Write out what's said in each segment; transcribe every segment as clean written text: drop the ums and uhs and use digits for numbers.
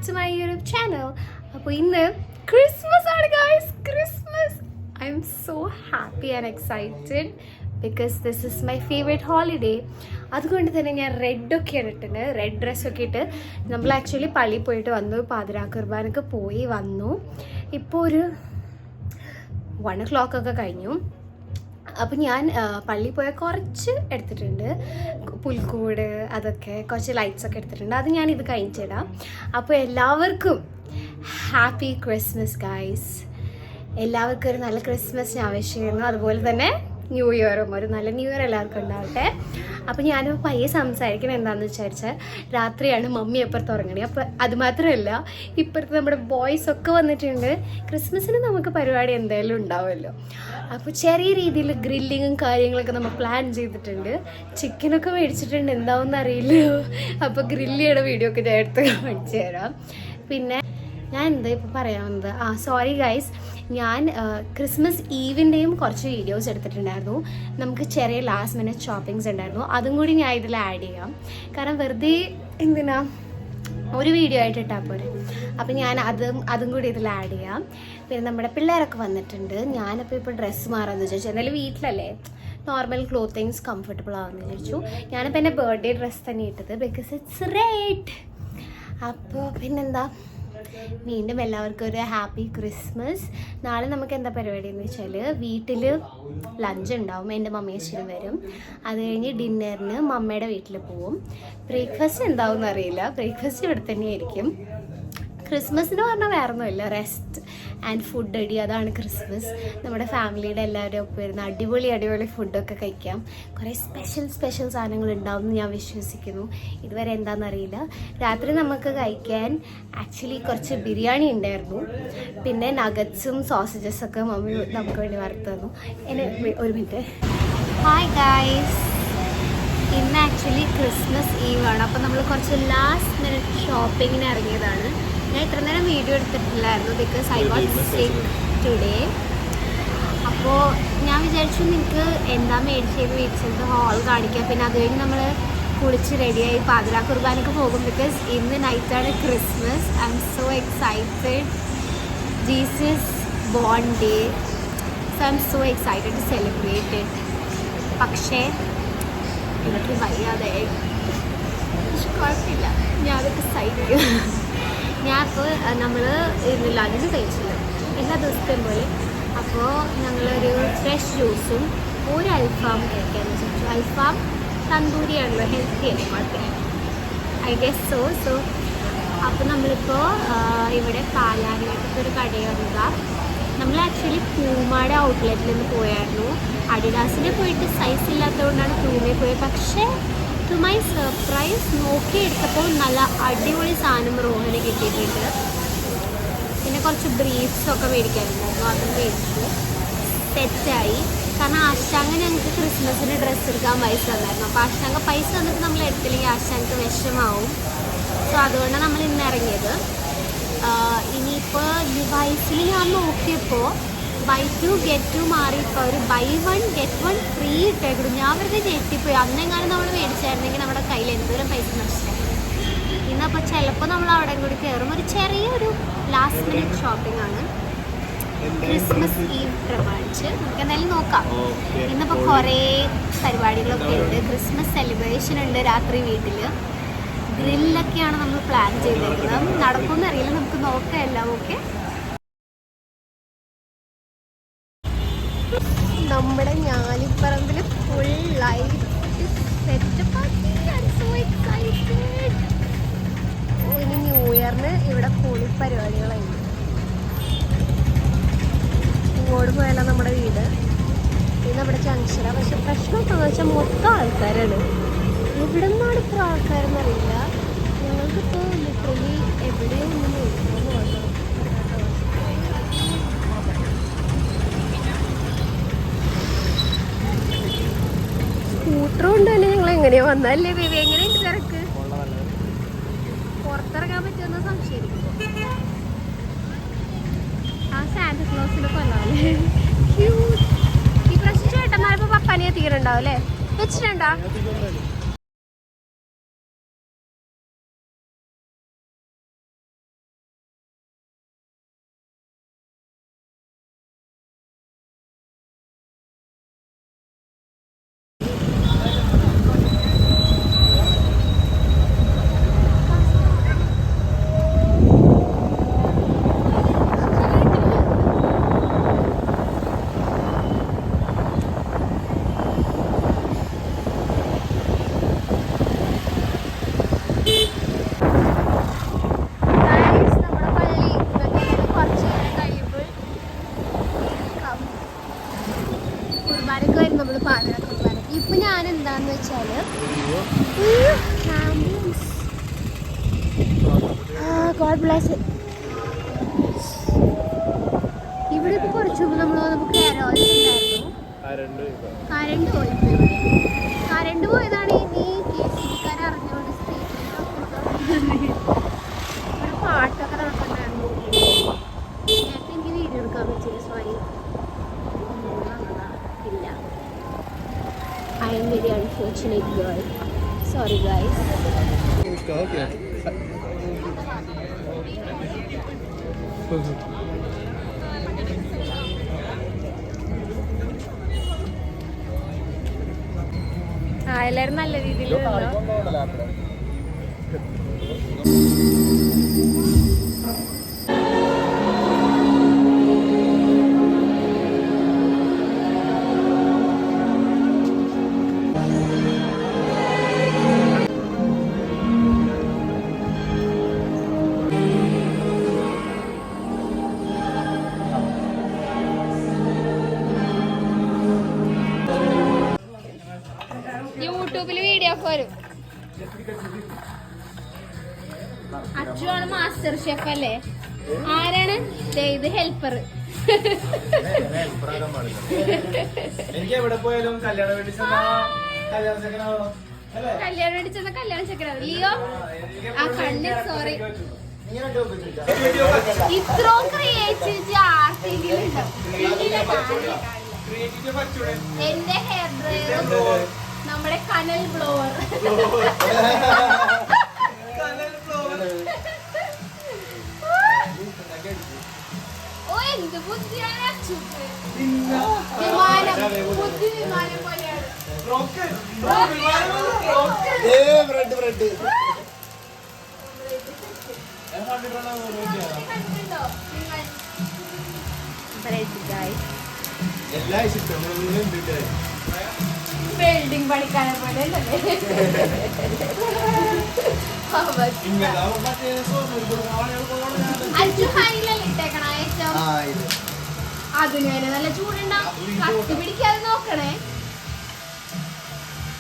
back to my YouTube channel. അപ്പോൾ ഇന്ന് Christmas ആണ് guys. Christmas. I am so happy and excited because this is my favorite holiday. അതുകൊണ്ട് തന്നെ ഞാൻ റെഡൊക്കെയാണ് ഇട്ടിട്ട് റെഡ് ഡ്രസ്സൊക്കെ ഇട്ട് നമ്മൾ ആക്ച്വലി പള്ളിയിൽ പോയിട്ട് വന്നു, പാതിരാ കുർബാനൊക്കെ പോയി വന്നു. ഇപ്പോൾ ഒരു 1 o'clock ഒക്കെ കഴിഞ്ഞു. അപ്പം ഞാൻ പള്ളിയിൽ പോയാൽ കുറച്ച് എടുത്തിട്ടുണ്ട്, പുൽക്കൂട് അതൊക്കെ കുറച്ച് ലൈറ്റ്സൊക്കെ എടുത്തിട്ടുണ്ട്. അത് ഞാൻ ഇത് കഴിഞ്ഞിടാം. അപ്പോൾ എല്ലാവർക്കും ഹാപ്പി ക്രിസ്മസ് ഗൈസ്. എല്ലാവർക്കും ഒരു നല്ല ക്രിസ്മസിന് ആവശ്യമായിരുന്നു. അതുപോലെ തന്നെ ന്യൂ ഇയറും ഒരു നല്ല ന്യൂ ഇയർ എല്ലാവർക്കും ഉണ്ടാവട്ടെ. അപ്പോൾ ഞാനിപ്പോൾ പയ്യെ സംസാരിക്കണം എന്താണെന്ന് വിചാരിച്ചാൽ രാത്രിയാണ് മമ്മി എപ്പുറത്ത് ഉറങ്ങണേ. അപ്പോൾ അതുമാത്രമല്ല ഇപ്പുറത്ത് നമ്മുടെ ബോയ്സ് ഒക്കെ വന്നിട്ടുണ്ട്. ക്രിസ്മസിന് നമുക്ക് പരിപാടി എന്തായാലും ഉണ്ടാവുമല്ലോ. അപ്പോൾ ചെറിയ രീതിയിൽ ഗ്രില്ലിങ്ങും കാര്യങ്ങളൊക്കെ നമ്മൾ പ്ലാൻ ചെയ്തിട്ടുണ്ട്. ചിക്കനൊക്കെ മേടിച്ചിട്ടുണ്ട്, എന്താവുമെന്ന് അറിയില്ല. അപ്പോൾ ഗ്രില്ല് ചെയ്യണ വീഡിയോ ഒക്കെ ഞാൻ എടുത്ത് കാണിച്ചു തരാം. പിന്നെ ഞാൻ എന്താ ഇപ്പോൾ പറയാവുന്നത്, സോറി ഗൈസ്, ഞാൻ ക്രിസ്മസ് ഈവിൻ്റെയും കുറച്ച് വീഡിയോസ് എടുത്തിട്ടുണ്ടായിരുന്നു. നമുക്ക് ചെറിയ ലാസ്റ്റ് മിനിറ്റ് ഷോപ്പിങ്സ് ഉണ്ടായിരുന്നു, അതും കൂടി ഞാൻ ഇതിൽ ആഡ് ചെയ്യാം. കാരണം വെറുതെ എന്തിനാ ഒരു വീഡിയോ ആയിട്ട് ഇട്ടാൽ പോരെ. അപ്പം ഞാൻ അതും കൂടി ഇതിൽ ആഡ് ചെയ്യാം. പിന്നെ നമ്മുടെ പിള്ളേരൊക്കെ വന്നിട്ടുണ്ട്. ഞാനപ്പോൾ ഇപ്പോൾ ഡ്രസ്സ് മാറാമെന്ന് വിചാരിച്ചു. എന്തായാലും വീട്ടിലല്ലേ, നോർമൽ ക്ലോത്തിങ്സ് കംഫർട്ടബിൾ ആവുമെന്ന് വിചാരിച്ചു. ഞാനിപ്പോൾ എൻ്റെ ബർത്ത്ഡേ ഡ്രസ്സ് തന്നെ ഇട്ടത്, ബിക്കോസ് ഇറ്റ്സ് റെഡ്. അപ്പോൾ പിന്നെന്താ, വീണ്ടും എല്ലാവർക്കും ഒരു ഹാപ്പി ക്രിസ്മസ്. നാളെ നമുക്ക് എന്താ പരിപാടി എന്ന് വെച്ചാൽ വീട്ടിൽ ലഞ്ച് ഉണ്ടാവും. എൻ്റെ മമ്മി അച്ഛനും വരും. അത് കഴിഞ്ഞ് ഡിന്നറിന് മമ്മയുടെ വീട്ടിൽ പോവും. ബ്രേക്ക്ഫാസ്റ്റ് എന്താവും അറിയില്ല, ബ്രേക്ക്ഫാസ്റ്റ് ഇവിടെ തന്നെയായിരിക്കും. ക്രിസ്മസിന് പറഞ്ഞാൽ വേറെ ഒന്നുമില്ല, റെസ്റ്റ് ആൻഡ് ഫുഡ് അടി, അതാണ് ക്രിസ്മസ്. നമ്മുടെ ഫാമിലിയുടെ എല്ലാവരും ഒപ്പം വരുന്ന അടിപൊളി ഫുഡൊക്കെ കഴിക്കാം. കുറേ സ്പെഷ്യൽ സാധനങ്ങൾ ഉണ്ടാവും എന്ന് ഞാൻ വിശ്വസിക്കുന്നു. ഇതുവരെ എന്താണെന്നറിയില്ല. രാത്രി നമുക്ക് കഴിക്കാൻ ആക്ച്വലി കുറച്ച് ബിരിയാണി ഉണ്ടായിരുന്നു. പിന്നെ നഗറ്റ്സും സോസേജസൊക്കെ മമ്മി നമുക്ക് വേണ്ടി വറുത്ത് തന്നു. ഒരു മിനിറ്റ്. ഹായ് ഗൈസ്, ഇന്ന് ആക്ച്വലി ക്രിസ്മസ് ഈവ് ആണ്. അപ്പോൾ നമ്മൾ കുറച്ച് ലാസ്റ്റ് മിനിറ്റ് ഷോപ്പിങ്ങിന് ഇറങ്ങിയതാണ്. ഞാൻ ഇത്ര നേരം വീഡിയോ എടുത്തിട്ടില്ലായിരുന്നു, because I was sick today. അപ്പോൾ ഞാൻ വിചാരിച്ചു നിങ്ങൾക്ക് എന്താ മേടിച്ചത് ഹാൾ കാണിക്കാം. പിന്നെ അത് കഴിഞ്ഞ് നമ്മൾ കുളിച്ച് റെഡിയായി പാതിരാ കുർബാനൊക്കെ പോകും, ബിക്കോസ് ഇന്ന് നൈറ്റാണ് Christmas. I'm so excited. Jesus born day, so I'm so excited to celebrate it. പക്ഷേ എനിക്ക് വയ്യാതെ, കുഴപ്പമില്ല, ഞാൻ അതൊക്കെ സൈഡ്. ഞാൻ ഇപ്പോൾ നമ്മൾ ലഞ്ച് കഴിച്ചില്ല എല്ലാ ദിവസത്തെയും പോലെ. അപ്പോൾ ഞങ്ങളൊരു ഫ്രഷ് ജ്യൂസും ഒരു അൽഫാം കഴിക്കാമെന്ന് വിചാരിച്ചു. അൽഫാം തന്തൂരിയാണല്ലോ, ഹെൽത്തി അല്ലേ, കുഴപ്പമില്ല, ഐ ഗെസ് സോ. അപ്പോൾ നമ്മളിപ്പോൾ ഇവിടെ പാലാരിവട്ടത്തെ ഒരു കടയിൽ വന്നതാണ്. നമ്മൾ ആക്ച്വലി പൂമാടെ ഔട്ട്ലെറ്റിൽ നിന്ന് പോയായിരുന്നു. അഡിഡാസിന് പോയിട്ട് സൈസ് ഇല്ലാത്തതുകൊണ്ടാണ് പൂമയിൽ പോയത്. പക്ഷേ ടു മൈ സർപ്രൈസ് നോക്കിയെടുത്തപ്പോൾ നല്ല അടിപൊളി സാധനം റോഹന് കിട്ടിയിട്ടുണ്ട്. പിന്നെ കുറച്ച് ബ്രീഫ്സൊക്കെ മേടിക്കാറുണ്ടായിരുന്നു, അതും മേടിച്ചു. തെറ്റായി, കാരണം ആശാങ്ക ഞങ്ങൾക്ക് ക്രിസ്മസിന് ഡ്രസ്സ് എടുക്കാൻ പൈസ തന്നായിരുന്നു. അപ്പോൾ ആശാങ്ക പൈസ തന്നിട്ട് നമ്മൾ എടുത്തില്ലെങ്കിൽ ആശാങ്ക വിഷമാവും. സോ അതുകൊണ്ടാണ് നമ്മൾ ഇന്ന് ഇറങ്ങിയത്. ഇനിയിപ്പോൾ ഡിവൈസിൽ ഞാൻ നോക്കിയപ്പോൾ ബൈ 2 get 2 മാറിയപ്പോൾ ഒരു buy 1 get 1 ഫ്രീ ഇട്ടേക്കും. ഞാൻ വെറുതെ ഞെട്ടിപ്പോയി. അന്നെങ്ങാനും നമ്മൾ മേടിച്ചായിരുന്നെങ്കിൽ നമ്മുടെ കയ്യിൽ എന്തോരം പൈസ നഷ്ടമായി. ഇന്നപ്പോൾ ചിലപ്പോൾ നമ്മൾ അവിടെ കൂടി കയറും. ഒരു ചെറിയൊരു ലാസ്റ്റ് മിനിറ്റ് ഷോപ്പിംഗ് ആണ് ക്രിസ്മസ് ഈവ് പ്രമാണിച്ച്. നമുക്ക് എന്തായാലും നോക്കാം. ഇന്നിപ്പോൾ കുറേ പരിപാടികളൊക്കെ ഉണ്ട്. ക്രിസ്മസ് സെലിബ്രേഷൻ ഉണ്ട് രാത്രി വീട്ടിൽ. ഗ്രില്ലൊക്കെയാണ് നമ്മൾ പ്ലാൻ ചെയ്തേക്കുന്നത്. നടക്കുമെന്ന് അറിയില്ല, നമുക്ക് നോക്കാം എല്ലാം. ഓക്കെ, നമ്മുടെ ഞാലിപ്പറമ്പിൽ ഫുൾ ലൈറ്റ് സെറ്റപ്പ് ആക്കി. ഇനി ന്യൂ ഇയറിന് ഇവിടെ കൂളി പരിപാടികളായിരുന്നു. ഇങ്ങോട്ട് പോയാലോ നമ്മുടെ വീട്. ഇത് നമ്മുടെ ജംഗ്ഷനാണ്. പക്ഷെ പ്രശ്നം എന്താണെന്ന് വെച്ചാൽ മൊത്തം ആൾക്കാരാണ്. എവിടെ നിന്നാണ് ഇത്ര ആൾക്കാരെന്നറിയില്ല. ഞങ്ങൾക്കിപ്പോൾ ലിറ്ററലി എവിടെയോ ഒന്നും നോക്കുന്നു വന്നു. സ്കൂട്ടറും ഉണ്ടല്ലേ, ഞങ്ങൾ എങ്ങനെയാ വന്നല്ലേ ബേബി? എങ്ങനെയുണ്ട് തിരക്ക്? പുറത്തിറങ്ങാൻ പറ്റുമെന്ന് സംശയിക്കും. ആ സാന്റക്ലോസിനെ കൊല്ലാല്ലേ. ഈ പ്രശ്നം ചേട്ടന്മാരിപ്പോ പപ്പാനെ എത്തിയിട്ടുണ്ടാവും അല്ലേ? വെച്ചിട്ടുണ്ടോ? God bless it. ഇവിടെ ഇപ്പോൾ കുറച്ച് മുമ്പ് നമ്മൾ വന്നപ്പോൾ കരോൾസ് ഉണ്ടായിരുന്നു. കരണ്ട് പോയതാണ് ഈ KCBക്കാർ അറിഞ്ഞുകൊണ്ട് ഇവിടെ പാട്ടൊക്കെ നടക്കുന്നുണ്ടായിരുന്നു. നേരത്തെ എനിക്ക് വീഡിയോ എടുക്കാൻ പറ്റില്ല, സോറി. ഇല്ല, I am very unfortunate girl. Sorry guys. എല്ലാരും നല്ല രീതിയിൽ യൂട്യൂബിൽ വീഡിയോ ഒക്കെ വരും. അച്ചുവാണ് മാസ്റ്റർ ഷെഫ് അല്ലേ? ആരാണ് ഇത്? ഹെൽപ്പർ. എനിക്ക് എവിടെ പോയാലും കല്യാണം അടിച്ചെന്ന കല്യാണ ചക്കര ലിയോ ആ കണ്ണ്. സോറി, ഇത്രോ ക്രിയേറ്റിവിറ്റി ആർക്കെങ്കിലും എന്റെ ഹെയർ ഡ്രയർ, നമ്മുടെ കനൽ ബ്ലോവർ. ഓ എന്ത് ബുദ്ധിയാണ് അച്ചുക്ക്. വിമാനം, ബുദ്ധി വിമാനം പോലെയാണ്. ബിൽഡിംഗ് പണിക്കാരെ പോലെ അതിന് തന്നെ നല്ല ചൂടുണ്ടാവും. കത്തി പിടിക്കാതെ നോക്കണേ.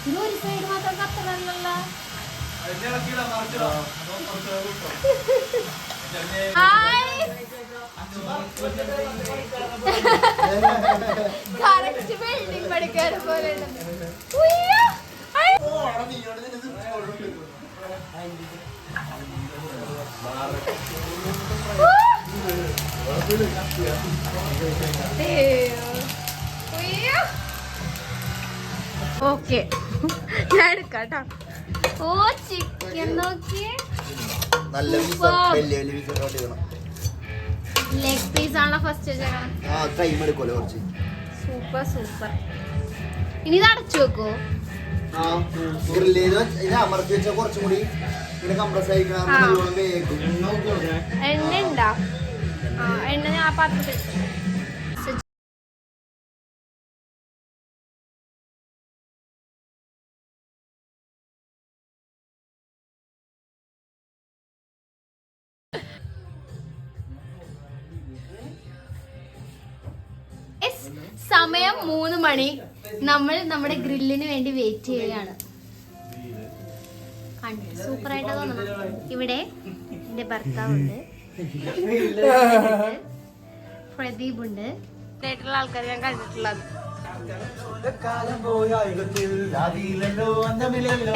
ഇത് ഒരു സൈഡ് മാത്രം കത്തണല്ലോ. കറക്റ്റ് ബിൽഡിംഗ് പണിക്കാരെ പോലെ. ഓക്കെ, ഞാൻ എടുക്കാട്ടോ. ഓ ചിക്കൻ നോക്കിയേ, ലെഗ് പീസ് ആണോ ഫസ്റ്റ്? Super super. ഇനി ഇത് അടച്ചു വെക്കോ? എണ്ണ ഉണ്ടാ? എണ്ണ ഞാൻ ആ പാത്രത്തിൽ. സമയം 3 മണി. നമ്മൾ നമ്മുടെ ഗ്രില്ലിന് വേണ്ടി വെയിറ്റ് ചെയ്യുകയാണ്. സൂപ്പർ ആയിട്ടാ തോന്നണം. ഇവിടെ എന്റെ ഭർത്താവുണ്ട്, പ്രദീപ് ഉണ്ട്, ആയിട്ടുള്ള ആൾക്കാർ ഞാൻ കണ്ടിട്ടുള്ളത്.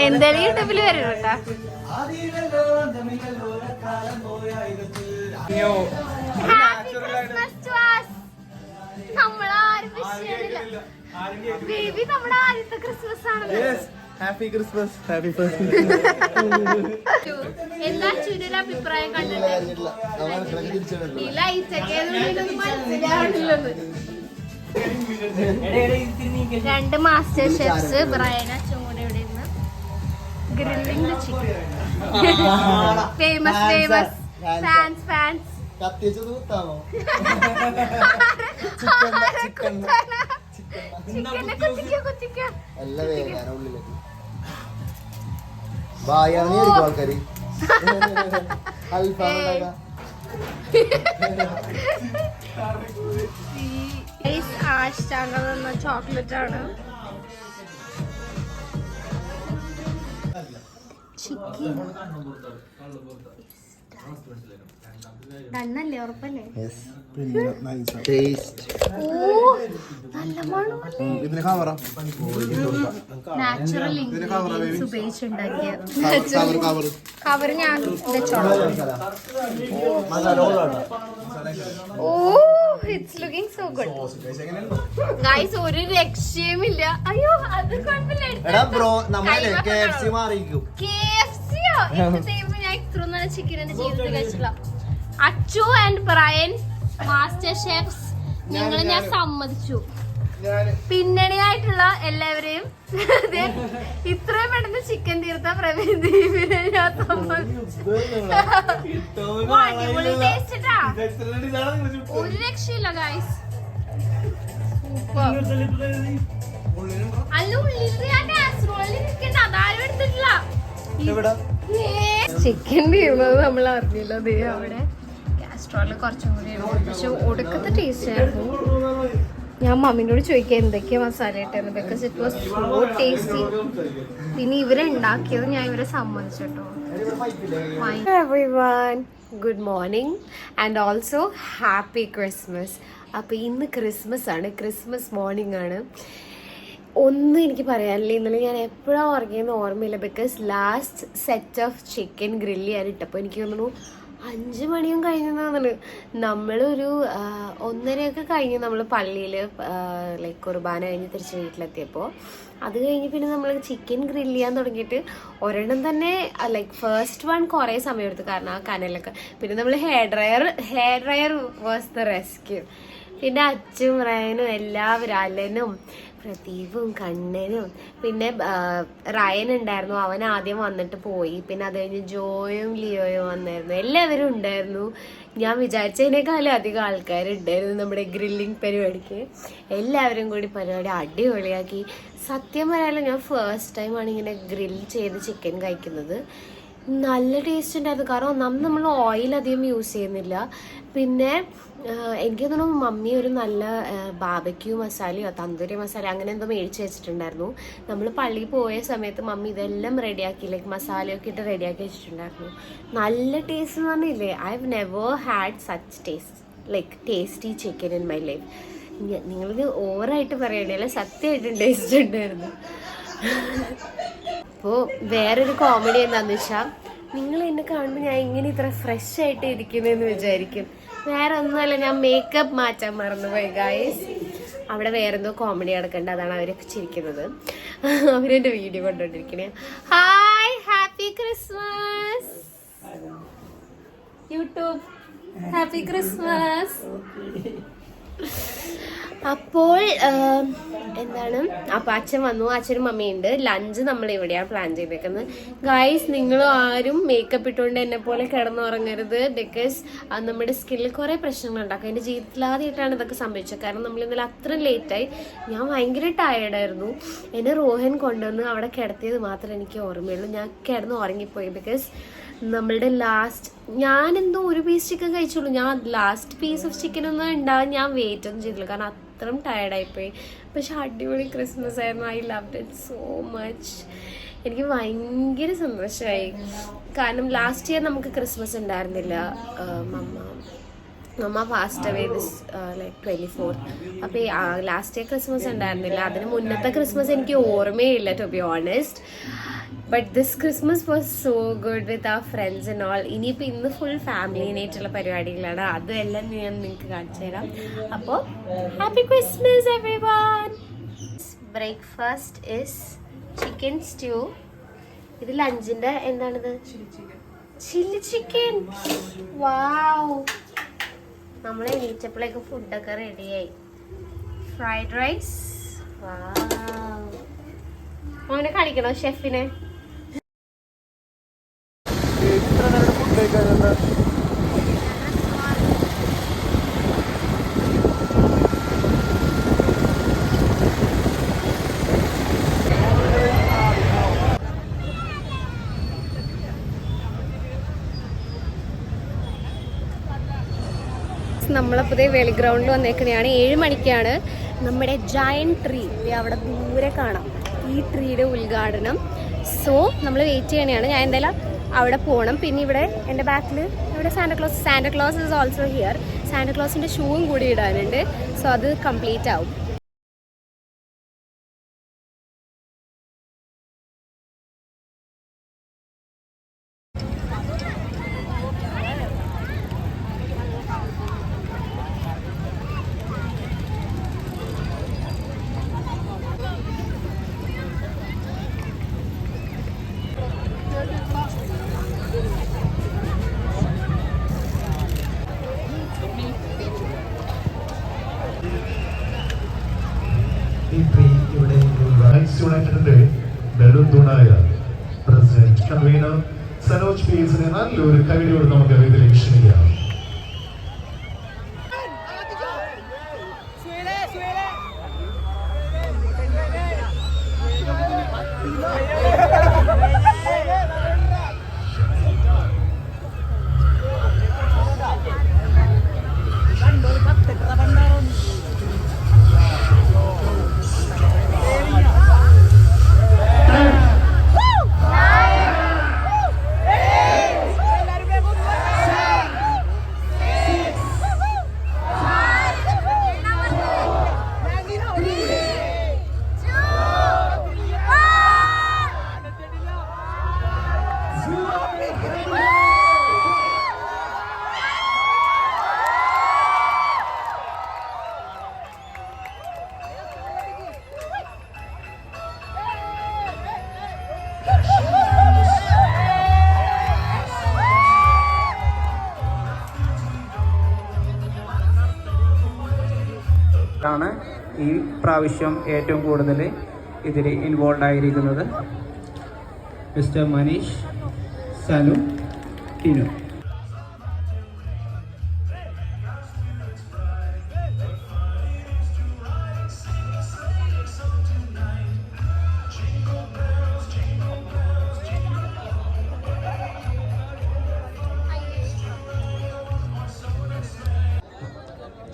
എന്തായാലും യൂട്യൂബിൽ വരും കേട്ടാ. നമ്മളാരും വിഷയമില്ല. ബേബി നമ്മുടെ ആദ്യത്തെ ക്രിസ്മസ് ആണല്ലോ. ഹാപ്പി ക്രിസ്മസ്, ഹാപ്പി എന്താ ചുരുള അഭിപ്രായം കണ്ടിട്ട്? ഈ ലൈറ്റ് ഒക്കെ മനസ്സിലാവണില്ലെന്ന്. 2 മാസ്റ്റർ ഷെഫ്സ് ബ്രയൻ അച്ഛൻ കൂടെ ഇവിടെ ഇരുന്ന് grilling the chicken. Famous famous fans fans. Chocolate ആണ്. ചിക്കൻ ഡണ്ണല്ലേ, ഉറപ്പല്ലേ? ടേസ്റ്റ് നല്ല മണമല്ലേ. ഇതിന് കവറ നാച്ചുറൽ ഇൻഗ്രീഡിയൻസ് ഉപയോഗിച്ചുണ്ടാക്കിയ കവർ കവർ ഞാൻ വെച്ചോളാം. Oh, it's looking so good guys. ഒരു രക്ഷയുമില്ല. അയ്യോ, അത് എടാ ബ്രോ നമ്മളെ KFC മാറിയിരിക്കും. KFC-യോ? എന്റെ ദൈവമേ, ഞാൻ ഇത്ര നല്ല ചിക്കൻ എന്റെ ജീവിതത്തിൽ കഴിച്ചില്ല. Achu and Brian master chefs, ഞങ്ങളെ ഞാൻ സമ്മതിച്ചു. പിന്നണിയായിട്ടുള്ള എല്ലാവരെയും ഇത്രയും പെട്ടെന്ന് ചിക്കൻ തീർത്ത പ്രവീദ്വീപിനെ ഞാൻ സമ്മതിച്ചു. അടിപൊളി ടേസ്റ്റ് ട്ടാ, ഒരു രക്ഷയില്ല ഗൈസ്. അല്ല, ഉള്ളിൽ ഞാൻ കാസറോളിൽ നിൽക്കണ്ട, അതാരും എടുത്തിട്ടില്ല. ചിക്കൻ തീർന്നത് നമ്മൾ അറിഞ്ഞില്ല. ദേ അവിടെ കാസ്ട്രോളിൽ കുറച്ചും കൂടി ഉണ്ട്, പക്ഷെ ഒടുക്കത്തെ ടേസ്റ്റ് ആയിരുന്നു. ഞാൻ മമ്മിനോട് ചോദിക്കാം എന്തൊക്കെയാ മസാല ഇട്ടെന്ന്, because it was so tasty. പിന്നെ ഇവരുണ്ടാക്കിയത് ഞാൻ ഇവരെ സമ്മതിച്ചിട്ടോ. Everyone, good morning and also happy Christmas. അപ്പോൾ ഇന്ന് ക്രിസ്മസ് ആണ്, ക്രിസ്മസ് മോർണിംഗ് ആണ്. ഒന്നും എനിക്ക് പറയാനില്ല. ഇന്നലെ ഞാൻ എപ്പോഴാണ് ഉറങ്ങിയെന്ന് ഓർമ്മയില്ല, because last set of chicken grill ചെയ്യാനിട്ടപ്പോൾ എനിക്ക് തോന്നുന്നു 5 മണിയും കഴിഞ്ഞെന്നാണ്. നമ്മളൊരു 1:30 കഴിഞ്ഞ് നമ്മൾ പള്ളിയിൽ ലൈക്ക് കുർബാന കഴിഞ്ഞ് തിരിച്ച് വീട്ടിലെത്തിയപ്പോൾ അത് കഴിഞ്ഞ് പിന്നെ നമ്മൾ ചിക്കൻ ഗ്രില്ല് ചെയ്യാൻ തുടങ്ങിയിട്ട് ഒരെണ്ണം തന്നെ ലൈക്ക് ഫസ്റ്റ് വൺ കുറേ സമയം എടുത്തു, കാരണം ആ കനലൊക്കെ. പിന്നെ നമ്മൾ hair dryer was the rescue. പിന്നെ അച്ചും റയനും എല്ലാവരും, അലനും പ്രദീപും കണ്ണനും പിന്നെ റയൻ ഉണ്ടായിരുന്നു, അവൻ ആദ്യം വന്നിട്ട് പോയി. പിന്നെ അത് കഴിഞ്ഞ് ജോയും ലിയോയും വന്നായിരുന്നു, എല്ലാവരും ഉണ്ടായിരുന്നു. ഞാൻ വിചാരിച്ചതിനേക്കാളും അധികം ആൾക്കാരുണ്ടായിരുന്നു നമ്മുടെ ഗ്രില്ലിങ് പരിപാടിക്ക്. എല്ലാവരും കൂടി പരിപാടി അടിപൊളിയാക്കി. സത്യം പറയാലോ, ഞാൻ ഫസ്റ്റ് ടൈമാണ് ഇങ്ങനെ ഗ്രിൽ ചെയ്ത് ചിക്കൻ കഴിക്കുന്നത്. നല്ല ടേസ്റ്റ് ഉണ്ടായിരുന്നു, കാരണം ഒന്നാമത് നമ്മൾ ഓയിൽ അധികം യൂസ് ചെയ്യുന്നില്ല. പിന്നെ എനിക്ക് തോന്നുന്നു മമ്മി ഒരു നല്ല ബാബക്യൂ മസാലയോ തന്തൂരി മസാല അങ്ങനെ എന്തോ മേടിച്ച് വെച്ചിട്ടുണ്ടായിരുന്നു. നമ്മൾ പള്ളിയിൽ പോയ സമയത്ത് മമ്മി ഇതെല്ലാം റെഡിയാക്കി, ലൈക്ക് മസാലയൊക്കെ ഇട്ട് റെഡിയാക്കി വെച്ചിട്ടുണ്ടായിരുന്നു. നല്ല ടേസ്റ്റ് എന്ന് പറഞ്ഞില്ലേ, I have never had such taste like tasty chicken in my life. നിങ്ങളിത് ഓവറായിട്ട് പറയണല്ലേ, സത്യമായിട്ടും ടേസ്റ്റ് ഉണ്ടായിരുന്നു. അപ്പോൾ വേറൊരു കോമഡി എന്താണെന്ന് വെച്ചാൽ, നിങ്ങൾ എന്നെ കാണുമ്പോൾ ഞാൻ ഇങ്ങനെ ഇത്ര ഫ്രഷ് ആയിട്ട് ഇരിക്കുന്നതെന്ന് വിചാരിക്കും. വേറെ ഒന്നുമല്ല, ഞാൻ മേക്കപ്പ് മാറ്റാൻ മറന്നുപോയി ഗൈസ്. അവിടെ വേറെന്തോ കോമഡി നടക്കണ്ട, അതാണ് അവരൊക്കെ ചിരിക്കുന്നത്. അവരെൻ്റെ വീഡിയോ കൊണ്ടുകൊണ്ടിരിക്കണേ. Hi, happy Christmas YouTube, happy Christmas. അപ്പോൾ എന്താണ്, അപ്പം അച്ഛൻ വന്നു, അച്ഛനും മമ്മിയുണ്ട്. ലഞ്ച് നമ്മൾ ഇവിടെയാണ് പ്ലാൻ ചെയ്തേക്കുന്നത്. ഗൈസ്, നിങ്ങളും ആരും മേക്കപ്പ് ഇട്ടുകൊണ്ട് എന്നെ പോലെ കിടന്നുറങ്ങരുത്, ബിക്കോസ് നമ്മുടെ സ്കിന്നിൽ കുറേ പ്രശ്നങ്ങൾ ഉണ്ടാക്കും. എൻ്റെ ജീവിതത്തിൽ ആദ്യമായിട്ടാണ് ഇതൊക്കെ സംഭവിച്ചത്, കാരണം നമ്മൾ ഇന്നലെ അത്ര ലേറ്റായി. ഞാൻ ഭയങ്കര ടയേർഡായിരുന്നു. എന്നെ റോഹൻ കൊണ്ടുവന്ന് അവിടെ കിടത്തിയത് മാത്രമേ എനിക്ക് ഓർമ്മയുള്ളൂ. ഞാൻ കിടന്ന് ഉറങ്ങിപ്പോയി, ബിക്കോസ് നമ്മളുടെ ലാസ്റ്റ് ഞാനെന്തോ ഒരു പീസ് ചിക്കൻ കഴിച്ചുള്ളൂ. ഞാൻ ലാസ്റ്റ് പീസ് ഓഫ് ചിക്കൻ ഒന്നും ഉണ്ടാകാൻ ഞാൻ വെയിറ്റ് ഒന്നും ചെയ്തില്ല, കാരണം അത്രയും ടയർഡായിപ്പോയി. പക്ഷെ അടിപൊളി ക്രിസ്മസ് ആയിരുന്നു. I loved it so much. എനിക്ക് ഭയങ്കര സന്തോഷമായി, കാരണം ലാസ്റ്റ് ഇയർ നമുക്ക് ക്രിസ്മസ് ഉണ്ടായിരുന്നില്ല. മമ്മ ഫാസ്റ്റ് അവേ ദിസ് ലൈക്ക് 24. അപ്പോൾ ലാസ്റ്റ് ഇയർ ക്രിസ്മസ് ഉണ്ടായിരുന്നില്ല. അതിന് മുന്നത്തെ ക്രിസ്മസ് എനിക്ക് ഓർമ്മയില്ല, to be honest. But this Christmas was so good with our friends and all. ഇനിയിപ്പോൾ ഇന്ന് ഫുൾ ഫാമിലിനായിട്ടുള്ള പരിപാടികളാണ്, അതെല്ലാം ഞാൻ നിങ്ങൾക്ക് കാണിച്ചു തരാം. അപ്പോൾ happy Christmas everyone. Breakfast is chicken stew. ഇത് ലഞ്ചിൻ്റെ എന്താണിത്? Chilli chicken. വാവ്, നമ്മൾ എണീറ്റപ്പോഴേക്ക് ഫുഡൊക്കെ റെഡിയായി. Fried rice. വാവ്, അവനെ കാണിക്കണോ ഷെഫിനെ? നമ്മളപ്പോൾ വേളി ഗ്രൗണ്ടിൽ വന്നേക്കണെയാണ്. 7 മണിക്കാണ് നമ്മുടെ ജയന്റ് ട്രീ അവിടെ ദൂരെ കാണാം, ഈ ട്രീയുടെ ഉദ്ഘാടനം. സോ നമ്മൾ വെയിറ്റ് ചെയ്യണതാണ്. ഞാൻ എന്തായാലും അവിടെ പോകണം. പിന്നെ ഇവിടെ എൻ്റെ ബാക്കിൽ ഇവിടെ സാന്റക്ലോസ് ഈസ് ഓൾസോ ഹിയർ. സാന്റക്ലോസിൻ്റെ ഷൂവും കൂടി ഇടാനുണ്ട്. സോ അത് കംപ്ലീറ്റ് ആവും. യുണൈറ്റഡിന്റെ നെടുന്തുണായ പ്രസിഡന്റ് കൺവീനർ സനോജ് പീസിനെ നല്ലൊരു കൈയോട് നമുക്ക് ഇതിലേക്ക് ക്ഷണിക്കാം. ആണ് ഈ പ്രാവശ്യം ഏറ്റവും കൂടുതൽ ഇതിൽ ഇൻവോൾവ് ആയിരിക്കുന്നത്. Mister Manish, Sanu, Tinu.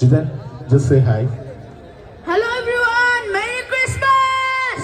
Jidan, just say hi. Hello everyone, Merry Christmas!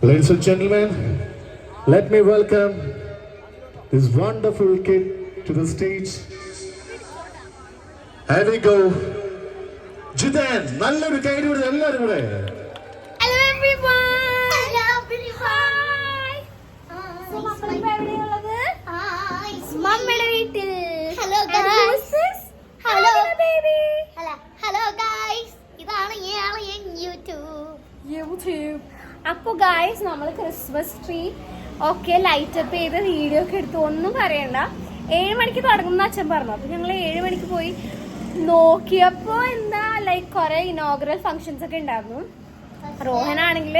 Ladies and gentlemen, let me welcome this wonderful kid to the stage. Here we go. Jidan, nalloru kaidu ellarum kude. Hello everyone. Hello everyone. So മക്കൾ ഇപ്പോൾ എവിടെയുള്ളത്? മമ്മയുടെ വീട്ടിൽ. Hello guys. Hello baby. Hello guys. ഇതാണ് YouTube. അപ്പോൾ guys നമ്മൾ Christmas tree ഒക്കെ light up ചെയ്ത് video ഒക്കെ എടുത്തു. ഒന്നും പറയണ്ട, 7 മണിക്ക് തുടങ്ങുന്ന അച്ഛൻ പറഞ്ഞു. അപ്പോൾ ഞങ്ങൾ 7 മണിക്ക് പോയി നോക്കിയപ്പോൾ എന്താ ലൈക്ക് കുറേ ഇനോഗ്രൽ ഫങ്ഷൻസ് ഒക്കെ ഉണ്ടായിരുന്നു. റോഹനാണെങ്കിൽ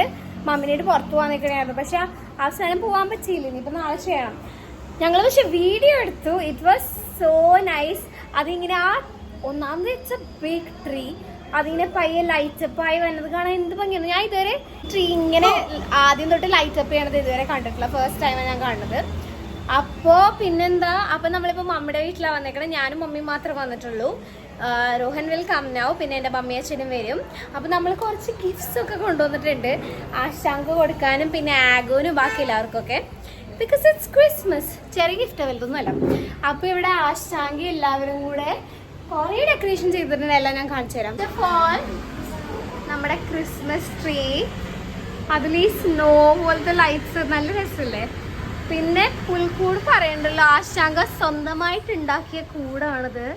മമ്മിനായിട്ട് പുറത്തു പോകാൻ നിൽക്കണമായിരുന്നു. പക്ഷെ അവസാനം പോകാൻ പറ്റിയില്ല. ഇനിയിപ്പോൾ നാളെ ചെയ്യണം. ഞങ്ങൾ പക്ഷെ വീഡിയോ എടുത്തു. It was so nice. അതിങ്ങനെ ആ ഒന്നാമത് ഇറ്റ്സ് എ ബിഗ് ട്രീ. അതിങ്ങനെ പയ്യെ ലൈറ്റപ്പ് ആയി വന്നത് കാണാൻ എന്ത് ഭംഗിയാണ്. ഞാൻ ഇതുവരെ ട്രീ ഇങ്ങനെ ആദ്യം തൊട്ട് ലൈറ്റപ്പ് ചെയ്യണത് ഇതുവരെ കണ്ടിട്ടില്ല. ഫസ്റ്റ് ടൈമാണ് ഞാൻ കാണുന്നത്. അപ്പോൾ പിന്നെന്താ, അപ്പം നമ്മളിപ്പോൾ മമ്മിയുടെ വീട്ടിലാണ് വന്നേക്കണത്. ഞാനും മമ്മിയും മാത്രമേ വന്നിട്ടുള്ളൂ. Rohan will come now. പിന്നെ എൻ്റെ മമ്മി അച്ഛനും വരും. അപ്പോൾ നമ്മൾ കുറച്ച് ഗിഫ്റ്റ്സ് ഒക്കെ കൊണ്ടുവന്നിട്ടുണ്ട്. ആശാങ്ക് കൊടുക്കാനും പിന്നെ ആഗോനും ബാക്കി എല്ലാവർക്കൊക്കെ. Because it's Christmas. ചെറിയ ഗിഫ്റ്റ് വലുതൊന്നുമല്ല. അപ്പോൾ ഇവിടെ ആശാങ്കി എല്ലാവരും കൂടെ കുറേ ഡെക്കറേഷൻ ചെയ്തിട്ടുണ്ട്. എല്ലാം ഞാൻ കാണിച്ചു തരാം. ഫോൾ നമ്മുടെ ക്രിസ്മസ് ട്രീ, അതിൽ ഈ സ്നോ പോലത്തെ ലൈറ്റ്സ് നല്ല രസമില്ലേ. പിന്നെ പുൽക്കൂട് പറയണ്ടല്ലോ, ആശാങ്ക സ്വന്തമായിട്ട് ഉണ്ടാക്കിയ കൂടാണിത്.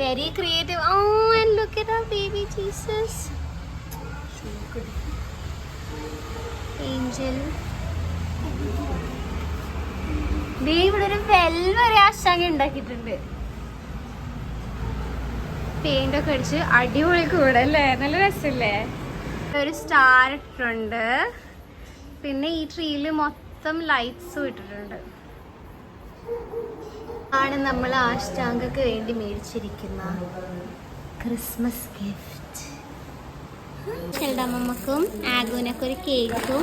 Very creative. And look at our baby Jesus. Angel. ദേ ഇവിടെ ഒരു വെൽവരെ ആശാങ്ക ഉണ്ടാക്കിയിട്ടുണ്ട്. പെയിന്റ് ഒക്കെ അടിച്ച് അടിപൊളി കൂടെ അല്ലേ, നല്ല രസല്ലേ. ഒരു സ്റ്റാർ ഇട്ടിട്ടുണ്ട്. പിന്നെ ഈ ട്രീയില് മൊത്തം ലൈറ്റ്സും ഇട്ടിട്ടുണ്ട്. ആണ് നമ്മൾ ആഷ്ടാങ്കക്ക് വേണ്ടി മേടിച്ചിരിക്കുന്ന ക്രിസ്മസ് ഗിഫ്റ്റ്. ചെറുതമ്മക്കും ആഗുവിനൊക്കെ ഒരു കേക്കും.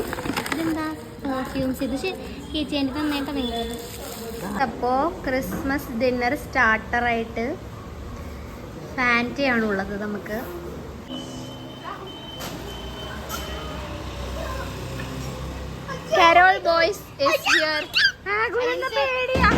ഇതെന്താ പെർഫ്യൂംസ്. ഇത് ചേച്ചി എൻ്റെ തന്നേട്ടാ നിങ്ങൾ. അപ്പോൾ ക്രിസ്മസ് ഡിന്നർ സ്റ്റാർട്ടറായിട്ട് ഫാൻറ്റയാണുള്ളത് നമുക്ക്. Carol boys is here. ആഗുവിനെന്താ പേടിയാ?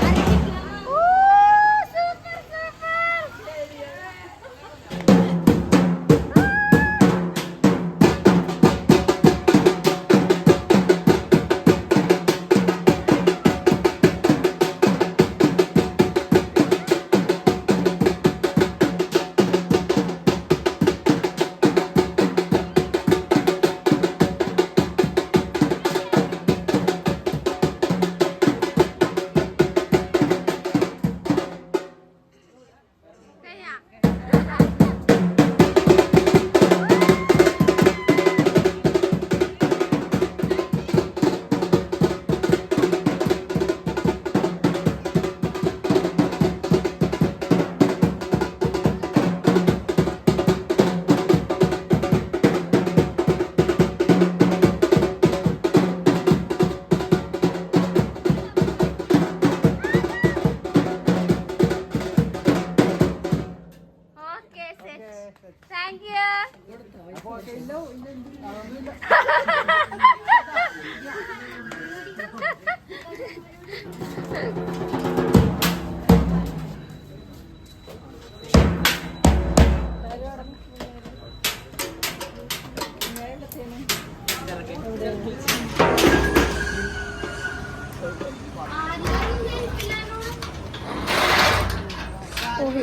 Thank you.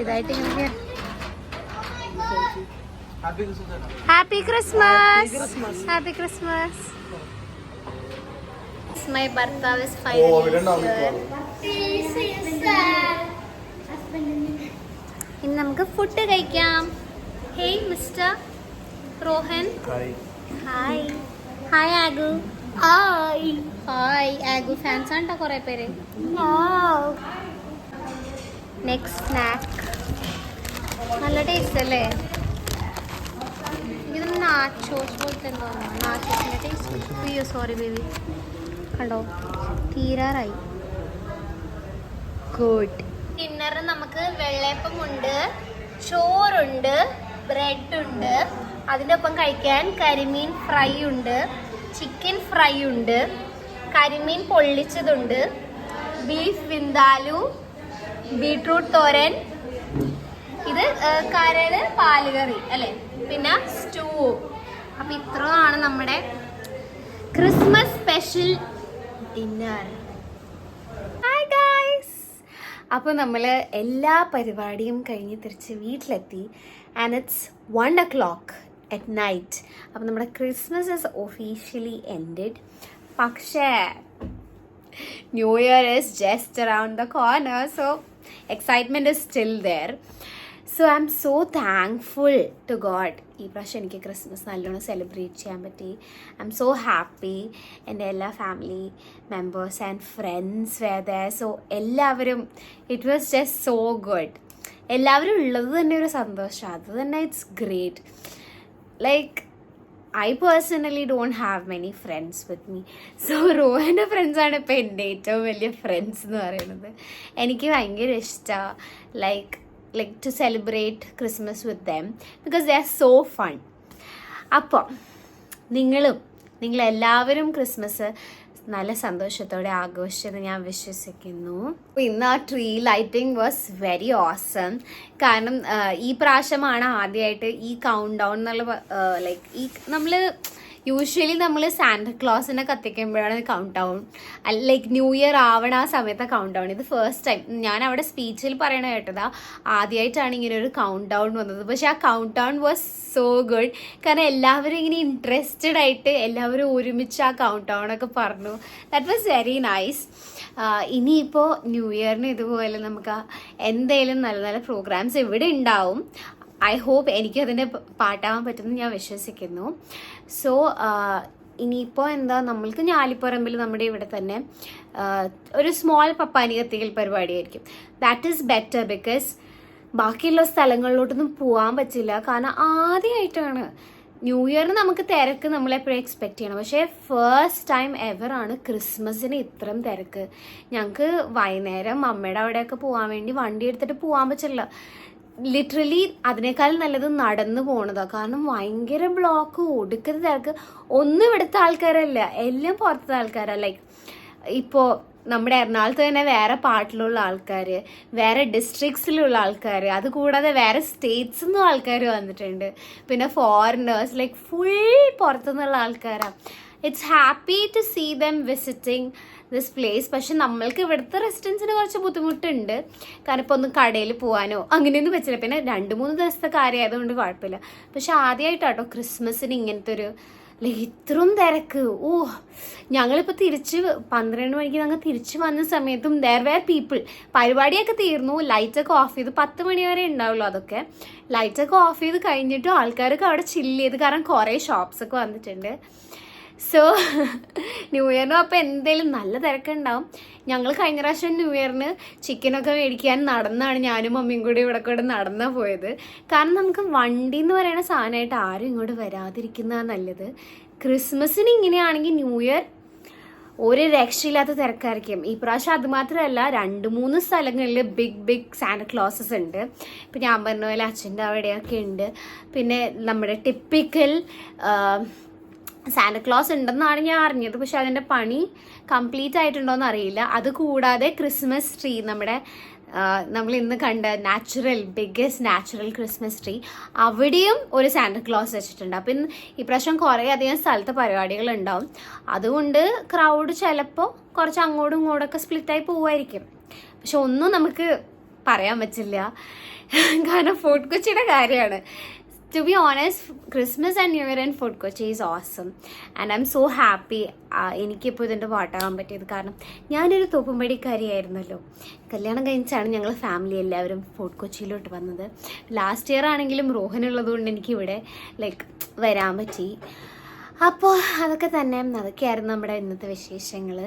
ഇതായിട്ട് ഇങ്ങനെ Happy Christmas! Happy Christmas! My birthday is finally here. ഇനി നമുക്ക് ഫുഡ് കഴിക്കാം. Hey Mr. Rohan. Hi. Hi Agu. Hi. Hi Agu fans ആണ്ട്ടോ കുറേ പേര്. Next snack. നല്ല ടേസ്റ്റ് അല്ലേ? ഇത് നാച്ചോസ് പോലത്തെ എന്തോ നാച്ചോസിൻ്റെ ടേസ്റ്റ്. അയ്യോ സോറി ബേബി, കണ്ടോ തീരാറായി. ഗുഡ്. ഡിന്നറിന് നമുക്ക് വെള്ളയപ്പമുണ്ട്, ചോറുണ്ട്, ബ്രെഡ് ഉണ്ട്, അതിൻ്റെ ഒപ്പം കഴിക്കാൻ കരിമീൻ ഫ്രൈ ഉണ്ട്, ചിക്കൻ ഫ്രൈ ഉണ്ട്, കരിമീൻ പൊള്ളിച്ചതുണ്ട്, ബീഫ് വിന്താലു, ബീട്രൂട്ട് തോരൻ, ഇത് കരട് പാലുകറി അല്ലേ, പിന്നെ സ്റ്റൂ. അപ്പം ഇത്രയാണ് നമ്മുടെ Christmas special dinner. Hi guys. അപ്പോൾ നമ്മൾ എല്ലാ പരിപാടിയും കഴിഞ്ഞ് തിരിച്ച് വീട്ടിലെത്തി. And it's 1 o'clock at night. അപ്പം നമ്മുടെ ക്രിസ്മസ് ഇസ് ഒഫീഷ്യലി എൻഡഡ്. പക്ഷേ new year is just around the corner. So excitement is still there. So I'm so thankful to God. ഈ പ്രാവശ്യം എനിക്ക് ക്രിസ്മസ് നല്ലോണം സെലിബ്രേറ്റ് ചെയ്യാൻ പറ്റി. I M so happy. എൻ്റെ എല്ലാ family members and friends were there. So എല്ലാവരും, it was just so good. എല്ലാവരും ഉള്ളത് തന്നെ ഒരു സന്തോഷം. അത് തന്നെ it's great. Like I personally don't have many friends with me. So റോഹൻ്റെ ഫ്രണ്ട്സാണ് ഇപ്പോൾ എൻ്റെ ഏറ്റവും വലിയ ഫ്രണ്ട്സ് എന്ന് പറയുന്നത്. എനിക്ക് ഭയങ്കര ഇഷ്ടമാണ് like to celebrate Christmas with them because they are so fun. അപ്പോൾ നിങ്ങളെല്ലാവരും ക്രിസ്മസ് നല്ല സന്തോഷത്തോടെ ആഘോഷിച്ചത് ഞാൻ വിശ്വസിക്കുന്നു. ഇന്ന് ആ tree lighting was very awesome. കാരണം ഈ പ്രാവശ്യമാണ് ആദ്യമായിട്ട് ഈ കൗണ്ട് ഡൗൺ എന്നുള്ള ലൈക്ക് ഈ നമ്മൾ യൂഷ്വലി നമ്മൾ സാന്റക്ലോസിനെ കത്തിക്കുമ്പോഴാണ് count down, like new year ആവണ ആ സമയത്ത് കൗണ്ട് ഡൗൺ. ഇത് ഫസ്റ്റ് ടൈം ഞാൻ അവിടെ സ്പീച്ചിൽ പറയണ കേട്ടതാ, ആദ്യമായിട്ടാണ് ഇങ്ങനെ ഒരു കൗണ്ട് ഡൗൺ വന്നത്. പക്ഷെ ആ count down was so good. കാരണം എല്ലാവരും ഇങ്ങനെ ഇൻട്രസ്റ്റഡ് ആയിട്ട് എല്ലാവരും ഒരുമിച്ച് ആ കൗണ്ട് ഡൗൺ ഒക്കെ പറഞ്ഞു. That was very nice. ഇനിയിപ്പോൾ ന്യൂ ഇയറിന് ഇതുപോലെ നമുക്ക് എന്തായാലും നല്ല നല്ല പ്രോഗ്രാംസ് ഇവിടെ ഉണ്ടാവും. ഐ ഹോപ്പ് എനിക്കതിൻ്റെ പാട്ടാവാൻ പറ്റുമെന്ന് ഞാൻ വിശ്വസിക്കുന്നു. സോ ഇനിയിപ്പോൾ എന്താ, നമ്മൾക്ക് ഞാലിപ്പറമ്പിൽ നമ്മുടെ ഇവിടെ തന്നെ ഒരു സ്മോൾ പപ്പാനി കത്തിക്കൽ പരിപാടിയായിരിക്കും. ദാറ്റ് ഈസ് ബെറ്റർ ബിക്കോസ് ബാക്കിയുള്ള സ്ഥലങ്ങളിലോട്ടൊന്നും പോകാൻ പറ്റില്ല. കാരണം ആദ്യമായിട്ടാണ് ന്യൂ ഇയറിന് നമുക്ക് തിരക്ക് നമ്മളെപ്പോഴും എക്സ്പെക്ട് ചെയ്യണം. പക്ഷേ ഫസ്റ്റ് ടൈം എവർ ആണ് ക്രിസ്മസിന് ഇത്രയും തിരക്ക്. ഞങ്ങൾക്ക് വൈകുന്നേരം അമ്മയുടെ അവിടെയൊക്കെ പോകാൻ വേണ്ടി വണ്ടി എടുത്തിട്ട് പോകാൻ പറ്റില്ല. ലിറ്ററലി അതിനേക്കാൾ നല്ലത് നടന്നു പോണതാണ്. കാരണം ഭയങ്കര ബ്ലോക്ക്, ഒടുക്കത്തെ തിരക്ക്. ഒന്നും ഇവിടുത്തെ ആൾക്കാരല്ല, എല്ലാം പുറത്തെ ആൾക്കാരാണ്. ലൈക്ക് ഇപ്പോൾ നമ്മുടെ എറണാകുളത്ത് തന്നെ വേറെ പാട്ടിലുള്ള ആൾക്കാർ, വേറെ ഡിസ്ട്രിക്ട്സിലുള്ള ആൾക്കാർ, അതുകൂടാതെ വേറെ സ്റ്റേറ്റ്സിൽ നിന്നും ആൾക്കാർ വന്നിട്ടുണ്ട്. പിന്നെ ഫോറിനേഴ്സ്, ലൈക്ക് ഫുൾ പുറത്തുനിന്നുള്ള ആൾക്കാരാണ്. It's happy to see them visiting this place. പക്ഷെ നമ്മൾക്ക് ഇവിടുത്തെ റെസിഡൻസിന് കുറച്ച് ബുദ്ധിമുട്ടുണ്ട്. കാരണം ഇപ്പോൾ ഒന്ന് കടയിൽ പോകാനോ അങ്ങനെയൊന്നും പറ്റില്ല. പിന്നെ 2-3 ദിവസത്തെ കാര്യമായതുകൊണ്ട് കുഴപ്പമില്ല. പക്ഷെ ആദ്യമായിട്ടാട്ടോ ക്രിസ്മസിന് ഇങ്ങനത്തെ ഒരു ഇത്രയും തിരക്ക്. ഞങ്ങളിപ്പോൾ തിരിച്ച് 12 മണിക്ക് ഞങ്ങൾ തിരിച്ച് വന്ന സമയത്തും ദർ വേർ പീപ്പിൾ. പരിപാടിയൊക്കെ തീർന്നു, ലൈറ്റൊക്കെ ഓഫ് ചെയ്ത് 10 മണി വരെ ഉണ്ടാവുള്ളൂ. അതൊക്കെ ലൈറ്റൊക്കെ ഓഫ് ചെയ്ത് കഴിഞ്ഞിട്ടും ആൾക്കാരൊക്കെ അവിടെ ചില്ല് ചെയ്ത്, കാരണം കുറേ ഷോപ്സൊക്കെ വന്നിട്ടുണ്ട്. സോ ന്യൂ ഇയറിനും അപ്പോൾ എന്തായാലും നല്ല തിരക്കുണ്ടാവും. ഞങ്ങൾ കഴിഞ്ഞ പ്രാവശ്യം ന്യൂ ഇയറിന് ചിക്കനൊക്കെ മേടിക്കാൻ നടന്നാണ് ഞാനും മമ്മിയും കൂടി ഇവിടെ കൂടെ നടന്നാണ് പോയത്. കാരണം നമുക്ക് വണ്ടി എന്ന് പറയുന്ന സാധനമായിട്ട് ആരും ഇങ്ങോട്ട് വരാതിരിക്കുന്നതാണ് നല്ലത്. ക്രിസ്മസിന് ഇങ്ങനെയാണെങ്കിൽ ന്യൂ ഇയർ ഒരു രക്ഷയില്ലാത്ത തിരക്കായിരിക്കും. ഈ പ്രാവശ്യം അതുമാത്രമല്ല, 2-3 സ്ഥലങ്ങളിൽ ബിഗ് സാന്റക്ലോസസ് ഉണ്ട്. ഇപ്പം ഞാൻ പറഞ്ഞ പോലെ അച്ഛൻ്റെ അവിടെയൊക്കെ ഉണ്ട്. പിന്നെ നമ്മുടെ ടിപ്പിക്കൽ സാന്റക്ലോസ് ഉണ്ടെന്നാണ് ഞാൻ അറിഞ്ഞത്. പക്ഷെ അതിൻ്റെ പണി കംപ്ലീറ്റ് ആയിട്ടുണ്ടോയെന്ന് അറിയില്ല. അതുകൂടാതെ ക്രിസ്മസ് ട്രീ, നമ്മൾ ഇന്ന് കണ്ട ബിഗ്ഗസ്റ്റ് നാച്ചുറൽ ക്രിസ്മസ് ട്രീ, അവിടെയും ഒരു സാന്റക്ലോസ് വെച്ചിട്ടുണ്ട്. അപ്പം ഈ പ്രാവശ്യം കുറേ അധികം സ്ഥലത്ത് പരിപാടികൾ ഉണ്ടാവും. അതുകൊണ്ട് ക്രൗഡ് ചിലപ്പോൾ കുറച്ച് അങ്ങോട്ടും ഇങ്ങോട്ടൊക്കെ സ്പ്ലിറ്റായി പോവുമായിരിക്കും. പക്ഷെ ഒന്നും നമുക്ക് പറയാൻ പറ്റില്ല, കാരണം ഫോർട്ട് കൊച്ചിയുടെ കാര്യമാണ്. To be honest, Christmas and New Year in Fort Kochi is awesome and I'm so happy. എനിക്കിപ്പോൾ ഇതിൻ്റെ പാട്ടാകാൻ പറ്റിയത് കാരണം ഞാനൊരു തോപ്പുംപടിക്കാരിയായിരുന്നല്ലോ. കല്യാണം കഴിച്ചാണ് ഞങ്ങൾ ഫാമിലി എല്ലാവരും ഫോർട്ട് കൊച്ചിയിലോട്ട് വന്നത്. ലാസ്റ്റ് ഇയർ ആണെങ്കിലും റോഹനുള്ളതുകൊണ്ട് എനിക്കിവിടെ വരാൻ പറ്റി. അപ്പോൾ അതൊക്കെയായിരുന്നു നമ്മുടെ ഇന്നത്തെ വിശേഷങ്ങൾ.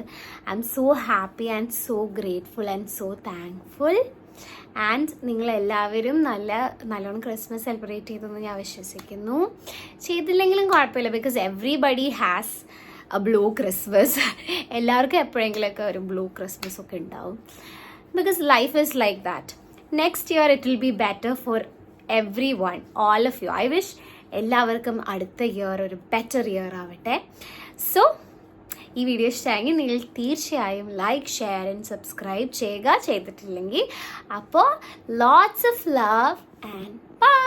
I'm so happy and so grateful and so thankful. And നിങ്ങളെല്ലാവരും നല്ലോണം ക്രിസ്മസ് സെലിബ്രേറ്റ് ചെയ്തെന്ന് ഞാൻ വിശ്വസിക്കുന്നു. ചെയ്തില്ലെങ്കിലും കുഴപ്പമില്ല, because everybody has a blue Christmas. എല്ലാവർക്കും എപ്പോഴെങ്കിലുമൊക്കെ ഒരു ബ്ലൂ ക്രിസ്മസ് ഒക്കെ ഉണ്ടാവും. Because life is like that. Next year it will be better for everyone, all of you. I wish എല്ലാവർക്കും അടുത്ത ഇയർ ഒരു ബെറ്റർ ഇയർ ആവട്ടെ. സോ ഈ വീഡിയോ ഇഷ്ടമായെങ്കിൽ നിങ്ങൾ തീർച്ചയായും ലൈക്ക്, ഷെയർ ആൻഡ് സബ്സ്ക്രൈബ് ചെയ്യുക, ചെയ്തിട്ടില്ലെങ്കിൽ. അപ്പോൾ lots of love and by.